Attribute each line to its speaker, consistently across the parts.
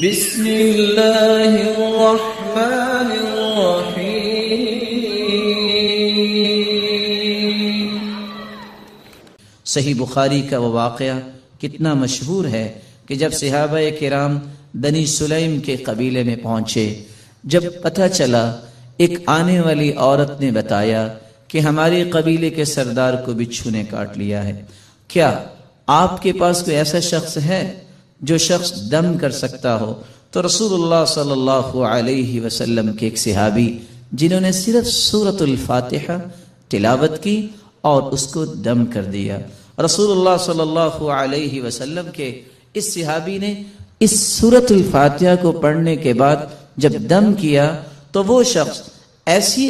Speaker 1: بسم اللہ الرحمن الرحیم۔
Speaker 2: صحیح بخاری کا وہ واقعہ کتنا مشہور ہے کہ جب صحابہ کرام بنی سلیم کے قبیلے میں پہنچے، جب پتہ چلا ایک آنے والی عورت نے بتایا کہ ہمارے قبیلے کے سردار کو بچھو نے کاٹ لیا ہے، کیا آپ کے پاس کوئی ایسا شخص ہے جو شخص دم کر سکتا ہو؟ تو رسول اللہ صلی اللہ علیہ وسلم کے ایک صحابی جنہوں نے صرف سورۃ الفاتحہ تلاوت کی اور اس کو دم کر دیا، رسول اللہ صلی اللہ علیہ وسلم کے اس صحابی نے اس سورۃ الفاتحہ کو پڑھنے کے بعد جب دم کیا تو وہ شخص ایسی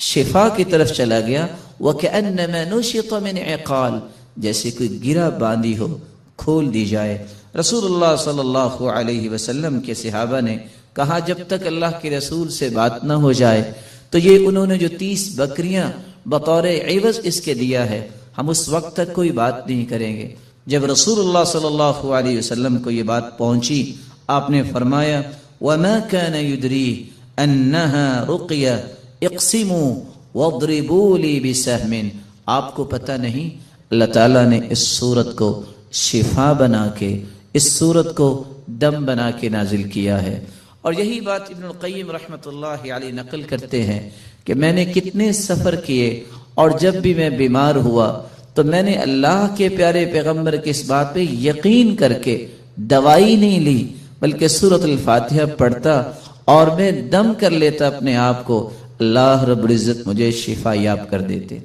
Speaker 2: شفا کی طرف چلا گیا وَكَأَنَّمَا نُشِطَ مِنْ عِقَالٍ، جیسے کوئی گرہ باندھی ہو کھول دی جائے۔ رسول اللہ صلی اللہ علیہ وسلم کے صحابہ نے کہا جب تک اللہ کے رسول سے بات نہ ہو جائے تو یہ انہوں نے جو 30 بکریاں بطور عوض اس کے دیا ہے ہم اس وقت تک کوئی بات نہیں کریں گے۔ جب رسول اللہ صلی اللہ علیہ وسلم کو یہ بات پہنچی، آپ نے فرمایا وَمَا كَانَ يُدْرِي أَنَّهَا رُقْيَةٌ اقسموا واضربوا لي بسهم، آپ کو پتہ نہیں اللہ تعالیٰ نے اس صورت کو شفا بنا کے، اس صورت کو دم بنا کے نازل کیا ہے۔ اور یہی بات ابن القیم رحمۃ اللہ علیہ نقل کرتے ہیں کہ میں نے کتنے سفر کیے اور جب بھی میں بیمار ہوا تو میں نے اللہ کے پیارے پیغمبر کی اس بات پہ یقین کر کے دوائی نہیں لی بلکہ سورۃ الفاتحہ پڑھتا اور میں دم کر لیتا اپنے آپ کو، اللہ رب العزت مجھے شفا یاب کر دیتے۔